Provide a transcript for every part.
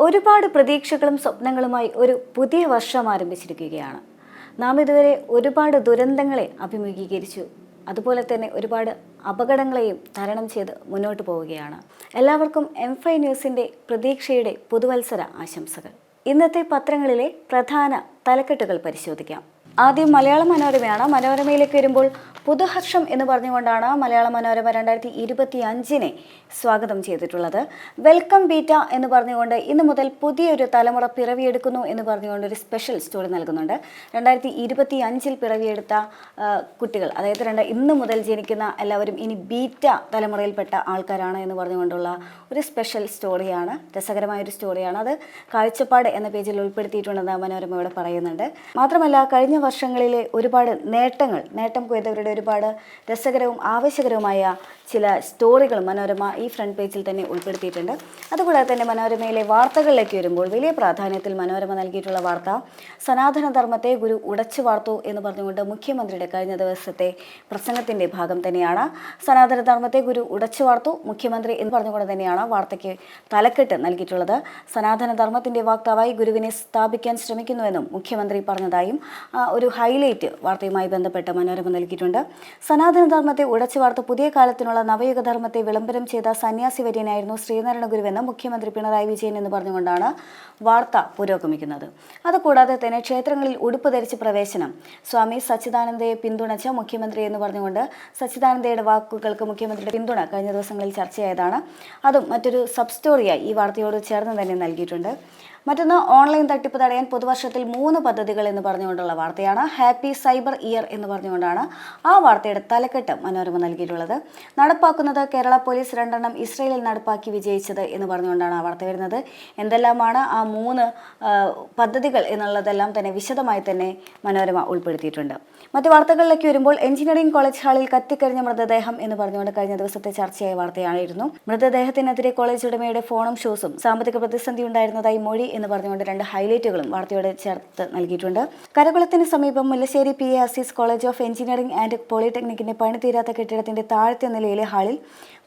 ഒരുപാട് പ്രതീക്ഷകളും സ്വപ്നങ്ങളുമായി ഒരു പുതിയ വർഷം ആരംഭിച്ചിരിക്കുകയാണ്. നാം ഇതുവരെ ഒരുപാട് ദുരന്തങ്ങളെ അഭിമുഖീകരിച്ചു. അതുപോലെ തന്നെ ഒരുപാട് അപകടങ്ങളെയും തരണം ചെയ്ത് മുന്നോട്ട് പോവുകയാണ്. എല്ലാവർക്കും M5 ന്യൂസിൻ്റെ പ്രതീക്ഷയുടെ പുതുവത്സര ആശംസകൾ. ഇന്നത്തെ പത്രങ്ങളിലെ പ്രധാന തലക്കെട്ടുകൾ പരിശോധിക്കാം. ആദ്യം മലയാള മനോരമയാണ്. മനോരമയിലേക്ക് വരുമ്പോൾ പുതുഹർഷം എന്ന് പറഞ്ഞുകൊണ്ടാണ് മലയാള മനോരമ 2025 സ്വാഗതം ചെയ്തിട്ടുള്ളത്. വെൽക്കം ബീറ്റ എന്ന് പറഞ്ഞുകൊണ്ട് ഇന്ന് മുതൽ പുതിയൊരു തലമുറ പിറവിയെടുക്കുന്നു എന്ന് പറഞ്ഞുകൊണ്ട് ഒരു സ്പെഷ്യൽ സ്റ്റോറി നൽകുന്നുണ്ട്. 2025 പിറവിയെടുത്ത കുട്ടികൾ, അതായത് ഇന്ന് മുതൽ ജനിക്കുന്ന എല്ലാവരും ഇനി ബീറ്റ തലമുറയിൽപ്പെട്ട ആൾക്കാരാണ് എന്ന് പറഞ്ഞുകൊണ്ടുള്ള ഒരു സ്പെഷ്യൽ സ്റ്റോറിയാണ്. രസകരമായൊരു സ്റ്റോറിയാണ്. അത് കാഴ്ചപ്പാട് എന്ന പേജിൽ ഉൾപ്പെടുത്തിയിട്ടുണ്ടെന്ന് മനോരമ ഇവിടെ പറയുന്നുണ്ട്. മാത്രമല്ല, കഴിഞ്ഞ വർഷങ്ങളിലെ ഒരുപാട് നേട്ടം കൊയ്തവരുടെ ഒരുപാട് രസകരവും ആവശ്യകരവുമായ ചില സ്റ്റോറികൾ മനോരമ ഈ ഫ്രണ്ട് പേജിൽ തന്നെ ഉൾപ്പെടുത്തിയിട്ടുണ്ട്. അതുകൂടാതെ തന്നെ മനോരമയിലെ വാർത്തകളിലേക്ക് വരുമ്പോൾ വലിയ പ്രാധാന്യത്തിൽ മനോരമ നൽകിയിട്ടുള്ള വാർത്ത, സനാതന ധർമ്മത്തെ ഗുരു ഉടച്ചു വാർത്തു എന്ന് പറഞ്ഞുകൊണ്ട് മുഖ്യമന്ത്രിയുടെ കഴിഞ്ഞ ദിവസത്തെ പ്രസംഗത്തിൻ്റെ ഭാഗം തന്നെയാണ്. സനാതന ധർമ്മത്തെ ഗുരു ഉടച്ചു വാർത്തു മുഖ്യമന്ത്രി എന്ന് പറഞ്ഞുകൊണ്ട് തന്നെയാണ് വാർത്തയ്ക്ക് തലക്കെട്ട് നൽകിയിട്ടുള്ളത്. സനാതന ധർമ്മത്തിൻ്റെ വാക്താവായി ഗുരുവിനെ സ്ഥാപിക്കാൻ ശ്രമിക്കുന്നുവെന്നും മുഖ്യമന്ത്രി പറഞ്ഞതായും ഒരു ഹൈലൈറ്റ് വാർത്തയുമായി ബന്ധപ്പെട്ട് മനോരമ നൽകിയിട്ടുണ്ട്. സനാതന ധർമ്മത്തെ ഉടച്ചു വാർത്ത പുതിയ കാലത്തിനുള്ള നവയുഗ ധർമ്മത്തെ വിളംബരം ചെയ്ത സന്യാസി വര്യനായിരുന്നു ശ്രീനാരായണ ഗുരുവെന്ന് മുഖ്യമന്ത്രി പിണറായി വിജയൻ എന്ന് പറഞ്ഞുകൊണ്ടാണ് വാർത്ത പുരോഗമിക്കുന്നത്. അതുകൂടാതെ തന്നെ ക്ഷേത്രങ്ങളിൽ ഉടുപ്പ് ധരിച്ച് പ്രവേശനം, സ്വാമി സച്ചിദാനന്ദയെ പിന്തുണച്ച മുഖ്യമന്ത്രി എന്ന് പറഞ്ഞുകൊണ്ട് സച്ചിദാനന്ദയുടെ വാക്കുകൾക്ക് മുഖ്യമന്ത്രിയുടെ പിന്തുണ കഴിഞ്ഞ ദിവസങ്ങളിൽ ചർച്ചയായതാണ്. അതും മറ്റൊരു സബ് സ്റ്റോറിയായി ഈ വാർത്തയോട് ചേർന്ന് തന്നെ നൽകിയിട്ടുണ്ട്. മറ്റൊന്ന്, ഓൺലൈൻ തട്ടിപ്പ് തടയാൻ പുതുവർഷത്തിൽ 3 പദ്ധതികൾ എന്ന് പറഞ്ഞുകൊണ്ടുള്ള വാർത്തയാണ്. ഹാപ്പി സൈബർ ഇയർ എന്ന് പറഞ്ഞുകൊണ്ടാണ് ആ വാർത്തയുടെ തലക്കെട്ട് മനോരമ നൽകിയിട്ടുള്ളത്. നടപ്പാക്കുന്നത് കേരള പോലീസ് 2 ഇസ്രയേലിൽ നടപ്പാക്കി വിജയിച്ചത് എന്ന് പറഞ്ഞുകൊണ്ടാണ് ആ വാർത്ത വരുന്നത്. എന്തെല്ലാമാണ് ആ 3 പദ്ധതികൾ എന്നുള്ളതെല്ലാം തന്നെ വിശദമായി തന്നെ മനോരമ ഉൾപ്പെടുത്തിയിട്ടുണ്ട്. മറ്റു വാർത്തകളിലേക്ക് വരുമ്പോൾ, എഞ്ചിനീയറിംഗ് കോളേജ് ഹാളിൽ കത്തിക്കരിഞ്ഞ മൃതദേഹം എന്ന് പറഞ്ഞുകൊണ്ട് കഴിഞ്ഞ ദിവസത്തെ ചർച്ചയായ വാർത്തയായിരുന്നു. മൃതദേഹത്തിനെതിരെ കോളേജ് ഉടമയുടെ ഫോണും ഷൂസും സാമ്പത്തിക പ്രതിസന്ധി ഉണ്ടായിരുന്നതായി മൊഴി എന്ന് പറഞ്ഞുകൊണ്ട് 2 ഹൈലൈറ്റുകളും വാർത്തയോട് ചേർത്ത് നൽകിയിട്ടുണ്ട്. കരകുളത്തിന് സമീപം Mullassery PA Azeez college of engineering and പോളിടെക്നിക്കിന്റെ പണിതീരാത്ത കെട്ടിടത്തിന്റെ താഴത്തെ നിലയിലെ ഹാളിൽ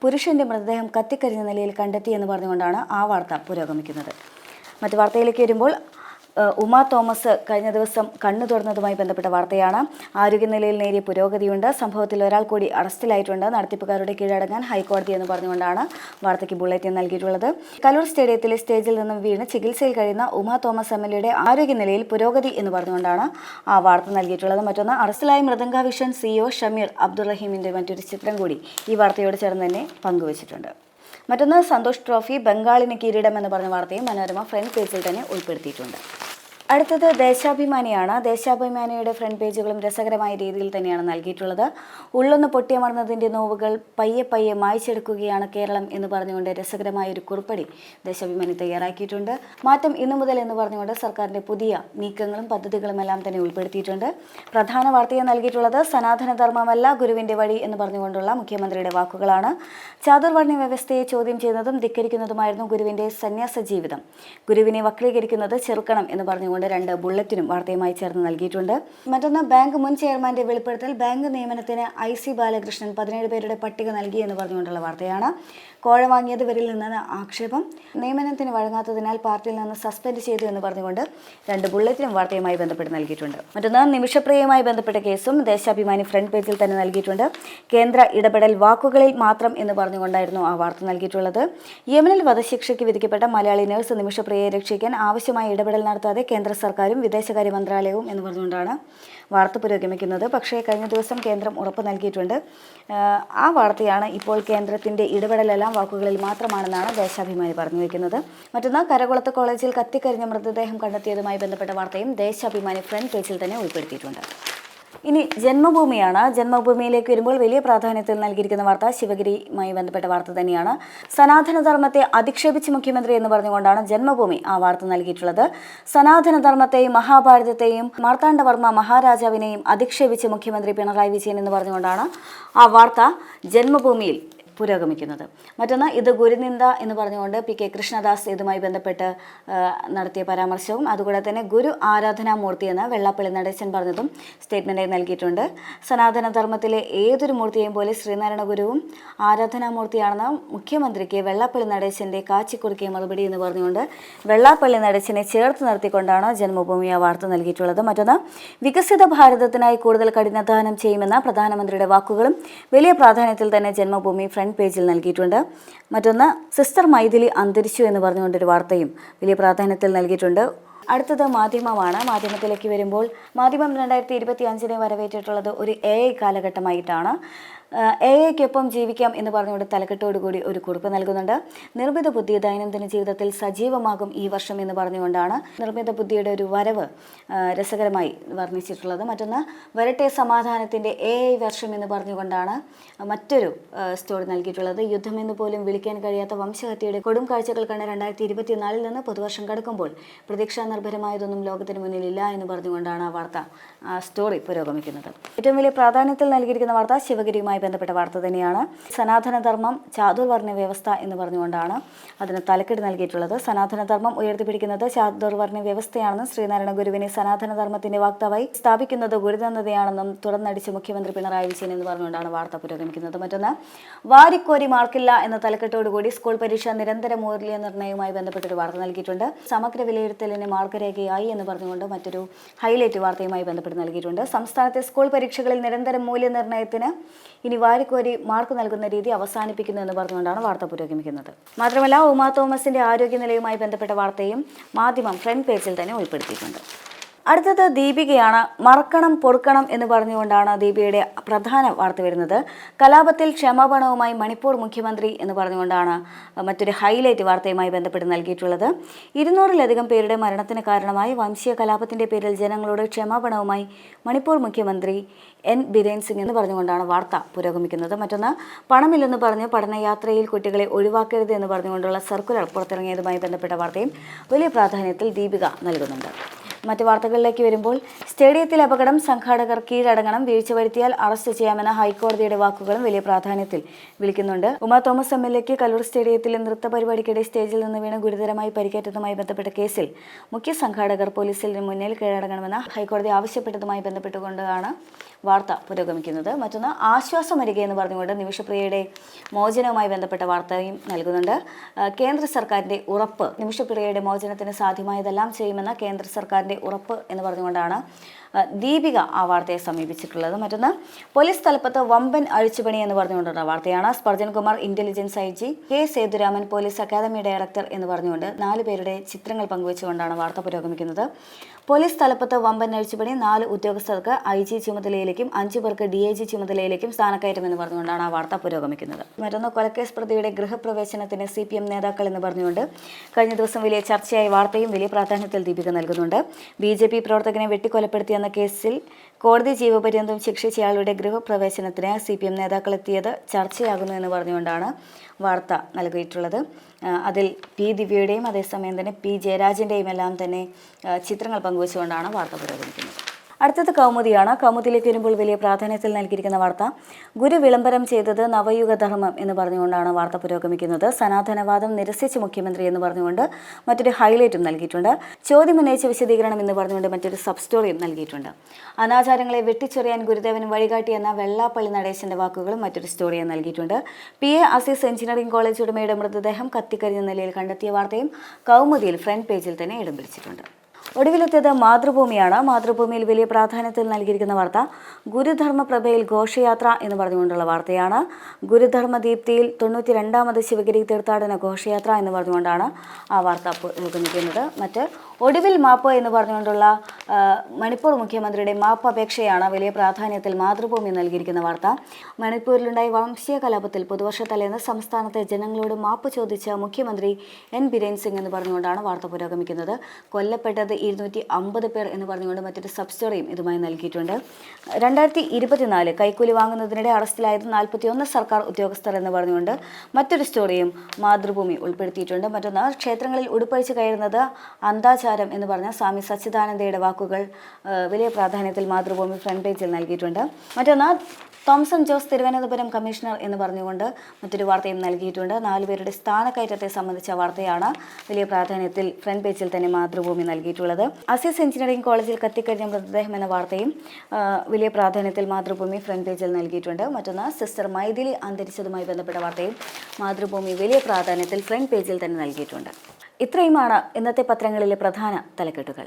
പുരുഷന്റെ മൃതദേഹം കത്തിക്കരിഞ്ഞ നിലയിൽ കണ്ടെത്തി എന്ന് പറഞ്ഞുകൊണ്ടാണ് ആ വാർത്ത പുരോഗമിക്കുന്നത്. മറ്റു വാർത്തയിലേക്ക് വരുമ്പോൾ, ഉമാ തോമസ് കഴിഞ്ഞ ദിവസം കണ്ണു തുറന്നതുമായി ബന്ധപ്പെട്ട വാർത്തയാണ്. ആരോഗ്യനിലയിൽ നേരിയ പുരോഗതിയുണ്ട്. സംഭവത്തിൽ ഒരാൾ കൂടി അറസ്റ്റിലായിട്ടുണ്ട്. നടത്തിപ്പുകാരുടെ കീഴടങ്ങാൻ ഹൈക്കോടതി എന്ന് പറഞ്ഞുകൊണ്ടാണ് വാർത്തയ്ക്ക് ബുള്ളറ്റിൻ നൽകിയിട്ടുള്ളത്. കലൂർ സ്റ്റേഡിയത്തിലെ സ്റ്റേജിൽ നിന്നും വീണ് ചികിത്സയിൽ കഴിയുന്ന ഉമാ തോമസ് MLA ആരോഗ്യനിലയിൽ പുരോഗതി എന്ന് പറഞ്ഞുകൊണ്ടാണ് ആ വാർത്ത നൽകിയിട്ടുള്ളത്. മറ്റൊന്ന്, അറസ്റ്റിലായ മൃദംഗ വിഷൻ CEO ഷമീർ അബ്ദുറഹീമിൻ്റെ മറ്റൊരു ചിത്രം കൂടി ഈ വാർത്തയോട് ചേർന്ന് തന്നെ പങ്കുവച്ചിട്ടുണ്ട്. മറ്റൊന്ന്, സന്തോഷ് ട്രോഫി ബംഗാളിന് കിരീടം എന്ന് പറഞ്ഞ വാർത്തയും മനോരമ ഫ്രണ്ട് പേജിൽ തന്നെ ഉൾപ്പെടുത്തിയിട്ടുണ്ട്. അടുത്തത് ദേശാഭിമാനിയാണ്. ദേശാഭിമാനിയുടെ ഫ്രണ്ട് പേജുകളും രസകരമായ രീതിയിൽ തന്നെയാണ് നൽകിയിട്ടുള്ളത്. ഉള്ളൊന്ന് പൊട്ടിയമർന്നതിൻ്റെ നോവുകൾ പയ്യെ മായ്ച്ചെടുക്കുകയാണ് കേരളം എന്ന് പറഞ്ഞുകൊണ്ട് രസകരമായ ഒരു കുറിപ്പടി ദേശാഭിമാനി തയ്യാറാക്കിയിട്ടുണ്ട്. മാറ്റം ഇന്നു മുതൽ എന്ന് പറഞ്ഞുകൊണ്ട് സർക്കാരിൻ്റെ പുതിയ നീക്കങ്ങളും പദ്ധതികളും എല്ലാം തന്നെ ഉൾപ്പെടുത്തിയിട്ടുണ്ട്. പ്രധാന വാർത്തയെ നൽകിയിട്ടുള്ളത് സനാതന ധർമ്മമല്ല ഗുരുവിൻ്റെ വഴി എന്ന് പറഞ്ഞുകൊണ്ടുള്ള മുഖ്യമന്ത്രിയുടെ വാക്കുകളാണ്. ചാതുർവർണ്ണ വ്യവസ്ഥയെ ചോദ്യം ചെയ്യുന്നതും ധിക്കരിക്കുന്നതുമായിരുന്നു ഗുരുവിൻ്റെ സന്യാസ ജീവിതം. ഗുരുവിനെ വക്രീകരിക്കുന്നത് ചെറുക്കണം എന്ന് പറഞ്ഞുകൊണ്ട് 2 ബുള്ളറ്റിനും വാർത്തയുമായി ചേർന്ന് നൽകിയിട്ടുണ്ട്. മറ്റൊന്ന്, ബാങ്ക് മുൻ ചെയർമാന്റെ വെളിപ്പെടുത്തൽ, ബാങ്ക് നിയമനത്തിന് IC ബാലകൃഷ്ണൻ 17 പേരുടെ പട്ടിക നൽകി എന്ന് പറഞ്ഞുകൊണ്ടുള്ള വാർത്തയാണ്. കോഴ വാങ്ങിയത് ഇവരിൽ നിന്നാണ് ആക്ഷേപം. നിയമനത്തിന് വഴങ്ങാത്തതിനാൽ പാർട്ടിയിൽ നിന്ന് സസ്പെൻഡ് ചെയ്തു എന്ന് പറഞ്ഞുകൊണ്ട് 2 ബുള്ളറ്റിനും വാർത്തയുമായി ബന്ധപ്പെട്ട് നൽകിയിട്ടുണ്ട്. മറ്റൊന്ന്, നിമിഷപ്രിയയുമായി ബന്ധപ്പെട്ട കേസും ദേശാഭിമാനി ഫ്രണ്ട് പേജിൽ തന്നെ നൽകിയിട്ടുണ്ട്. കേന്ദ്ര ഇടപെടൽ വാക്കുകളിൽ മാത്രം എന്ന് പറഞ്ഞുകൊണ്ടായിരുന്നു ആ വാർത്ത നൽകിയിട്ടുള്ളത്. യമനിൽ വധശിക്ഷയ്ക്ക് വിധിക്കപ്പെട്ട മലയാളി നഴ്സ് നിമിഷപ്രിയയെ രക്ഷിക്കാൻ ആവശ്യമായ ഇടപെടൽ നടത്താതെ കേന്ദ്ര സർക്കാരും വിദേശകാര്യ മന്ത്രാലയവും എന്ന് പറഞ്ഞുകൊണ്ടാണ് വാർത്ത പുരോഗമിക്കുന്നത്. പക്ഷേ കഴിഞ്ഞ ദിവസം കേന്ദ്രം ഉറപ്പ് നൽകിയിട്ടുണ്ട്. ആ വാർത്തയാണ് ഇപ്പോൾ കേന്ദ്രത്തിൻ്റെ ഇടപെടലെല്ലാം വാക്കുകളിൽ മാത്രമാണെന്നാണ് ദേശാഭിമാനി പറഞ്ഞു വയ്ക്കുന്നത്. മറ്റൊന്ന്, കരകുളത്ത് കോളേജിൽ കത്തിക്കരിഞ്ഞ മൃതദേഹം കണ്ടെത്തിയതുമായി ബന്ധപ്പെട്ട വാർത്തയും ദേശാഭിമാനി ഫ്രണ്ട് പേജിൽ തന്നെ ഉൾപ്പെടുത്തിയിട്ടുണ്ട്. ഇനി ജന്മഭൂമിയാണ്. ജന്മഭൂമിയിലേക്ക് വരുമ്പോൾ വലിയ പ്രാധാന്യത്തിൽ നൽകിയിരിക്കുന്ന വാർത്ത ശിവഗിരിയുമായി ബന്ധപ്പെട്ട വാർത്ത തന്നെയാണ്. സനാതന ധർമ്മത്തെ അധിക്ഷേപിച്ച് മുഖ്യമന്ത്രി എന്ന് പറഞ്ഞുകൊണ്ടാണ് ജന്മഭൂമി ആ വാർത്ത നൽകിയിട്ടുള്ളത്. സനാതന ധർമ്മത്തെയും മഹാഭാരതത്തെയും മാർത്താണ്ഡവർമ്മ മഹാരാജാവിനെയും അധിക്ഷേപിച്ച് മുഖ്യമന്ത്രി പിണറായി വിജയൻ എന്ന് പറഞ്ഞുകൊണ്ടാണ് ആ വാർത്ത ജന്മഭൂമിയിൽ പുരോഗമിക്കുന്നത്. മറ്റൊന്ന്, ഇത് ഗുരുനിന്ദ എന്ന് പറഞ്ഞുകൊണ്ട് PK കൃഷ്ണദാസ് ഇതുമായി ബന്ധപ്പെട്ട് നടത്തിയ പരാമർശവും അതുകൂടെ തന്നെ ഗുരു ആരാധനാമൂർത്തി എന്ന് വെള്ളാപ്പള്ളി നടേശൻ പറഞ്ഞതും സ്റ്റേറ്റ്മെൻറ്റായി നൽകിയിട്ടുണ്ട്. സനാതനധർമ്മത്തിലെ ഏതൊരു മൂർത്തിയെയും പോലെ ശ്രീനാരായണ ഗുരുവും ആരാധനാമൂർത്തിയാണെന്ന് മുഖ്യമന്ത്രിക്ക് വെള്ളാപ്പള്ളി നടേശൻ്റെ കാച്ചിക്കുറുക്കിയ മറുപടി എന്ന് പറഞ്ഞുകൊണ്ട് വെള്ളാപ്പള്ളി നടേശനെ ചേർത്ത് നിർത്തിക്കൊണ്ടാണ് ജന്മഭൂമി ആ വാർത്ത നൽകിയിട്ടുള്ളത്. മറ്റൊന്ന്, വികസിത ഭാരതത്തിനായി കൂടുതൽ കഠിനാധ്വാനം ചെയ്യുമെന്ന പ്രധാനമന്ത്രിയുടെ വാക്കുകളും വലിയ പ്രാധാന്യത്തിൽ തന്നെ ജന്മഭൂമി ഫ്രണ്ട് പേജിൽ നൽകിയിട്ടുണ്ട്. മറ്റൊന്ന്, സിസ്റ്റർ മൈഥിലി അന്തരിച്ചു എന്ന് പറഞ്ഞുകൊണ്ടൊരു വാർത്തയും വലിയ പ്രാധാന്യത്തിൽ നൽകിയിട്ടുണ്ട്. അടുത്തത് മാധ്യമമാണ്. മാധ്യമത്തിലേക്ക് വരുമ്പോൾ മാധ്യമം 2025 വരവേറ്റിട്ടുള്ളത് ഒരു AI കാലഘട്ടമായിട്ടാണ്. AI-ക്കൊപ്പം ജീവിക്കാം എന്ന് പറഞ്ഞുകൊണ്ട് തലക്കെട്ടോടുകൂടി ഒരു കുറിപ്പ് നൽകുന്നുണ്ട്. നിർമ്മിത ബുദ്ധി ദൈനംദിന ജീവിതത്തിൽ സജീവമാകും ഈ വർഷം എന്ന് പറഞ്ഞുകൊണ്ടാണ് നിർമ്മിത ബുദ്ധിയുടെ ഒരു വരവ് രസകരമായി വർണ്ണിച്ചിട്ടുള്ളത്. മറ്റൊന്ന്, വരട്ടെ സമാധാനത്തിൻ്റെ AI വർഷം എന്ന് പറഞ്ഞുകൊണ്ടാണ് മറ്റൊരു സ്റ്റോറി നൽകിയിട്ടുള്ളത്. യുദ്ധമെന്ന് പോലും വിളിക്കാൻ കഴിയാത്ത വംശഹത്യയുടെ കൊടും കാഴ്ചകൾ കണ്ട് 2024 നിന്ന് പുതുവർഷം കടക്കുമ്പോൾ പ്രതീക്ഷാ നിർഭരമായതൊന്നും ലോകത്തിന് മുന്നിലില്ല എന്ന് പറഞ്ഞുകൊണ്ടാണ് ആ സ്റ്റോറി പുരോഗമിക്കുന്നത്. ഏറ്റവും വലിയ പ്രാധാന്യത്തിൽ നൽകിയിരിക്കുന്ന വാർത്ത ശിവഗിരിയുമായി ബന്ധപ്പെട്ട വാർത്ത തന്നെയാണ്. സനാതനധർമ്മം ചാതുർവർണ്ണ വ്യവസ്ഥ എന്ന് പറഞ്ഞുകൊണ്ടാണ് അതിന് തലക്കെട്ട് നൽകിയിട്ടുള്ളത്. സനാതനധർമ്മം ഉയർത്തിപ്പിടിക്കുന്നത് ചാതുർവർണ്ണ വ്യവസ്ഥയാണെന്നും ശ്രീനാരായണ ഗുരുവിനെ സനാതനധർമ്മത്തിന്റെ വാക്താവായി സ്ഥാപിക്കുന്നത് ഗുരുതന്നതയാണെന്നും തുറന്നടിച്ച് മുഖ്യമന്ത്രി പിണറായി വിജയൻ എന്ന് പറഞ്ഞുകൊണ്ടാണ് വാർത്ത പുരോഗമിക്കുന്നത്. മറ്റൊന്ന്, വാരിക്കോരി മാർക്കില്ല എന്ന തലക്കെട്ടോടുകൂടി സ്കൂൾ പരീക്ഷ നിരന്തര മൂല്യനിർണ്ണയവുമായി ബന്ധപ്പെട്ടൊരു വാർത്ത നൽകിയിട്ടുണ്ട്. സമഗ്ര വിലയിരുത്തലിന് മാർഗരേഖയായി എന്ന് പറഞ്ഞുകൊണ്ട് മറ്റൊരു ഹൈലൈറ്റ് വാർത്തയുമായി ബന്ധപ്പെട്ട് നൽകിയിട്ടുണ്ട്. സംസ്ഥാനത്തെ സ്കൂൾ പരീക്ഷകളിൽ നിരന്തര മൂല്യനിർണ്ണയത്തിന് ഇനി വാരിക്കോരി മാർക്ക് നൽകുന്ന രീതി അവസാനിപ്പിക്കുന്നു എന്ന് പറഞ്ഞുകൊണ്ടാണ് വാർത്ത പുരോഗമിക്കുന്നത്. മാത്രമല്ല, ഉമാ തോമസിന്റെ ആരോഗ്യനിലയുമായി ബന്ധപ്പെട്ട വാർത്തയും മാധ്യമം ഫ്രണ്ട് പേജിൽ തന്നെ ഉൾപ്പെടുത്തിയിട്ടുണ്ട്. അടുത്തത് ദീപികയാണ്. മറക്കണം പൊറുക്കണം എന്ന് പറഞ്ഞുകൊണ്ടാണ് ദീപികയുടെ പ്രധാന വാർത്ത വരുന്നത്. കലാപത്തിൽ ക്ഷമാപണവുമായി മണിപ്പൂർ മുഖ്യമന്ത്രി എന്ന് പറഞ്ഞുകൊണ്ടാണ് മറ്റൊരു ഹൈലൈറ്റ് വാർത്തയുമായി ബന്ധപ്പെട്ട് നൽകിയിട്ടുള്ളത്. 200-ലധികം പേരുടെ മരണത്തിന് കാരണമായി വംശീയ കലാപത്തിന്റെ പേരിൽ ജനങ്ങളോട് ക്ഷമാപണവുമായി മണിപ്പൂർ മുഖ്യമന്ത്രി N ബിരേൻ സിംഗ് എന്ന് പറഞ്ഞുകൊണ്ടാണ് വാർത്ത പുരോഗമിക്കുന്നത്. മറ്റൊന്ന്, പണമില്ലെന്ന് പറഞ്ഞ് പഠനയാത്രയിൽ കുട്ടികളെ ഒഴിവാക്കരുത് എന്ന് പറഞ്ഞുകൊണ്ടുള്ള സർക്കുലർ പുറത്തിറങ്ങിയതുമായി ബന്ധപ്പെട്ട വാർത്തയും വലിയ പ്രാധാന്യത്തിൽ ദീപിക നൽകുന്നുണ്ട്. മറ്റ് വാർത്തകളിലേക്ക് വരുമ്പോൾ സ്റ്റേഡിയത്തിൽ അപകടം, സംഘാടകർ കീഴടങ്ങണം, വീഴ്ച വരുത്തിയാൽ അറസ്റ്റ് ചെയ്യാമെന്ന ഹൈക്കോടതിയുടെ വാക്കുകളും വലിയ പ്രാധാന്യത്തിൽ വിളിക്കുന്നുണ്ട്. ഉമാ തോമസ് MLA-ക്ക് കലൂർ സ്റ്റേഡിയത്തിലെ നൃത്ത പരിപാടിക്കിടെ സ്റ്റേജിൽ നിന്ന് വീണ് ഗുരുതരമായി പരിക്കേറ്റതുമായി ബന്ധപ്പെട്ട കേസിൽ മുഖ്യ സംഘാടകർ പോലീസിൽ മുന്നിൽ കീഴടങ്ങണമെന്ന ഹൈക്കോടതി ആവശ്യപ്പെട്ടതുമായി ബന്ധപ്പെട്ടുകൊണ്ടാണ് വാർത്ത പുരോഗമിക്കുന്നത്. മറ്റൊന്ന്, ആശ്വാസമരികെ എന്ന് പറഞ്ഞുകൊണ്ട് നിമിഷപ്രിയയുടെ മോചനവുമായി ബന്ധപ്പെട്ട വാർത്തയും നൽകുന്നുണ്ട്. കേന്ദ്ര സർക്കാരിൻ്റെ ഉറപ്പ്, നിമിഷപ്രിയയുടെ മോചനത്തിന് സാധ്യമായതെല്ലാം ചെയ്യുമെന്ന കേന്ദ്ര സർക്കാരിൻ്റെ ഉറപ്പ് എന്ന് പറഞ്ഞുകൊണ്ടാണ് ദീപിക ആ വാർത്തയെ സമീപിച്ചിട്ടുള്ളത്. മറ്റൊന്ന്, പോലീസ് തലപ്പത്ത് വമ്പൻ അഴിച്ചുപണി എന്ന് പറഞ്ഞുകൊണ്ടുള്ള വാർത്തയാണ്. Spurgeon Kumar intelligence IG, K Sethuraman police academy director എന്ന് പറഞ്ഞുകൊണ്ട് 4 പേരുടെ ചിത്രങ്ങൾ പങ്കുവച്ചുകൊണ്ടാണ് വാർത്ത പുരോഗമിക്കുന്നത്. പോലീസ് തലപ്പത്ത് വമ്പൻ അഴിച്ചുപണി, 4 ഉദ്യോഗസ്ഥർക്ക് IG ചുമതലയിലേക്കും 5 പേർക്ക് DIG ചുമതലയിലേക്കും സ്ഥാനക്കയറ്റമെന്ന് പറഞ്ഞുകൊണ്ടാണ് ആ വാർത്ത പുരോഗമിക്കുന്നത്. മറ്റൊന്ന്, കൊലക്കേസ് പ്രതിയുടെ ഗൃഹപ്രവേശനത്തിന് CPM നേതാക്കൾ എന്ന് പറഞ്ഞുകൊണ്ട് കഴിഞ്ഞ ദിവസം വലിയ ചർച്ചയായ വാർത്തയും വലിയ പ്രാധാന്യത്തിൽ ദീപിക നൽകുന്നുണ്ട്. BJP പ്രവർത്തകനെ വെട്ടിക്കൊലപ്പെടുത്തിയെന്ന കേസിൽ കോടതി ജീവപര്യന്തം ശിക്ഷിച്ചയാളുടെ ഗൃഹപ്രവേശനത്തിന് CPM നേതാക്കൾ എത്തിയത് ചർച്ചയാകുന്നു എന്ന് പറഞ്ഞുകൊണ്ടാണ് വാർത്ത നൽകിയിട്ടുള്ളത്. അതിൽ P ദിവ്യയുടെയും അതേസമയം തന്നെ P ജയരാജൻ്റെയും എല്ലാം തന്നെ ചിത്രങ്ങൾ പങ്കുവച്ചുകൊണ്ടാണ് വാർത്ത പുരോഗമിക്കുന്നത്. അടുത്തത് കൗമുദിയാണ്. കൗമുദിയിലേക്ക് വരുമ്പോൾ വലിയ പ്രാധാന്യത്തിൽ നൽകിയിരിക്കുന്ന വാർത്ത ഗുരു വിളംബരം ചെയ്തത് നവയുഗധർമ്മം എന്ന് പറഞ്ഞുകൊണ്ടാണ് വാർത്ത പുരോഗമിക്കുന്നത്. സനാതനവാദം നിരസിച്ച മുഖ്യമന്ത്രി എന്ന് പറഞ്ഞുകൊണ്ട് മറ്റൊരു ഹൈലൈറ്റും നൽകിയിട്ടുണ്ട്. ചോദ്യമുന്നയിച്ച വിശദീകരണം എന്ന് പറഞ്ഞുകൊണ്ട് മറ്റൊരു സബ് സ്റ്റോറിയും നൽകിയിട്ടുണ്ട്. അനാചാരങ്ങളെ വെട്ടിച്ചൊറിയാൻ ഗുരുദേവൻ വഴികാട്ടി എന്ന വെള്ളാപ്പള്ളി നടേശൻ്റെ വാക്കുകളും മറ്റൊരു സ്റ്റോറിയും നൽകിയിട്ടുണ്ട്. PA അസീസ് എഞ്ചിനീയറിംഗ് കോളേജ് ഉടമയുടെ മൃതദേഹം കത്തിക്കരിഞ്ഞ നിലയിൽ കണ്ടെത്തിയ വാർത്തയും കൗമുദിയിൽ ഫ്രണ്ട് പേജിൽ തന്നെ ഇടം പിടിച്ചിട്ടുണ്ട്. ഒടുവിലെത്തിയത് മാതൃഭൂമിയാണ്. മാതൃഭൂമിയിൽ വലിയ പ്രാധാന്യത്തിൽ നൽകിയിരിക്കുന്ന വാർത്ത ഗുരുധർമ്മ പ്രഭയിൽ ഘോഷയാത്ര എന്ന് പറഞ്ഞുകൊണ്ടുള്ള വാർത്തയാണ്. ഗുരുധർമ്മ ദീപ്തിയിൽ 92ാമത് ശിവഗിരി തീർത്ഥാടന ഘോഷയാത്ര എന്ന് പറഞ്ഞുകൊണ്ടാണ് ആ വാർത്ത പുരോഗമിക്കുന്നത്. മറ്റ് ഒടുവിൽ മാപ്പ് എന്ന് പറഞ്ഞുകൊണ്ടുള്ള മണിപ്പൂർ മുഖ്യമന്ത്രിയുടെ മാപ്പ് അപേക്ഷയാണ് വലിയ പ്രാധാന്യത്തിൽ മാതൃഭൂമി നൽകിയിരിക്കുന്ന വാർത്ത. മണിപ്പൂരിലുണ്ടായ വംശീയ കലാപത്തിൽ പുതുവർഷ തലേന്ന് സംസ്ഥാനത്തെ ജനങ്ങളോട് മാപ്പ് ചോദിച്ച മുഖ്യമന്ത്രി N ബിരേൻ സിംഗ് എന്ന് പറഞ്ഞുകൊണ്ടാണ് വാർത്ത പുരോഗമിക്കുന്നത്. കൊല്ലപ്പെട്ടത് 250 പേർ എന്ന് പറഞ്ഞുകൊണ്ട് മറ്റൊരു സബ് സ്റ്റോറിയും ഇതുമായി നൽകിയിട്ടുണ്ട്. 2024 കൈക്കൂലി വാങ്ങുന്നതിനിടെ അറസ്റ്റിലായത് 41 സർക്കാർ ഉദ്യോഗസ്ഥർ എന്ന് പറഞ്ഞുകൊണ്ട് മറ്റൊരു സ്റ്റോറിയും മാതൃഭൂമി ഉൾപ്പെടുത്തിയിട്ടുണ്ട്. മറ്റൊന്ന്, ക്ഷേത്രങ്ങളിൽ ഉടുപ്പഴിച്ച് കയറുന്നത് അന്താചാരം എന്ന് പറഞ്ഞ സ്വാമി സച്ചിദാനന്ദയുടെ വാക്കുകൾ വാക്കുകൾ വലിയ പ്രാധാന്യത്തിൽ മാതൃഭൂമി ഫ്രണ്ട് പേജിൽ നൽകിയിട്ടുണ്ട്. മറ്റൊന്ന്, തോംസൺ ജോസ് തിരുവനന്തപുരം കമ്മീഷണർ എന്ന് പറഞ്ഞുകൊണ്ട് മറ്റൊരു വാർത്തയും നൽകിയിട്ടുണ്ട്. 4 പേരുടെ സ്ഥാനക്കയറ്റത്തെ സംബന്ധിച്ച വാർത്തയാണ് വലിയ പ്രാധാന്യത്തിൽ ഫ്രണ്ട് പേജിൽ തന്നെ മാതൃഭൂമി നൽകിയിട്ടുള്ളത്. അസീസ് എഞ്ചിനീയറിംഗ് കോളേജിൽ കത്തിക്കഴിഞ്ഞ മൃതദേഹം എന്ന വാർത്തയും വലിയ പ്രാധാന്യത്തിൽ മാതൃഭൂമി ഫ്രണ്ട് പേജിൽ നൽകിയിട്ടുണ്ട്. മറ്റൊന്ന്, സിസ്റ്റർ മൈഥിലി അന്തരിച്ചതുമായി ബന്ധപ്പെട്ട വാർത്തയും മാതൃഭൂമി വലിയ പ്രാധാന്യത്തിൽ ഫ്രണ്ട് പേജിൽ തന്നെ നൽകിയിട്ടുണ്ട്. ഇത്രയുമാണ് ഇന്നത്തെ പത്രങ്ങളിലെ പ്രധാന തലക്കെട്ടുകൾ.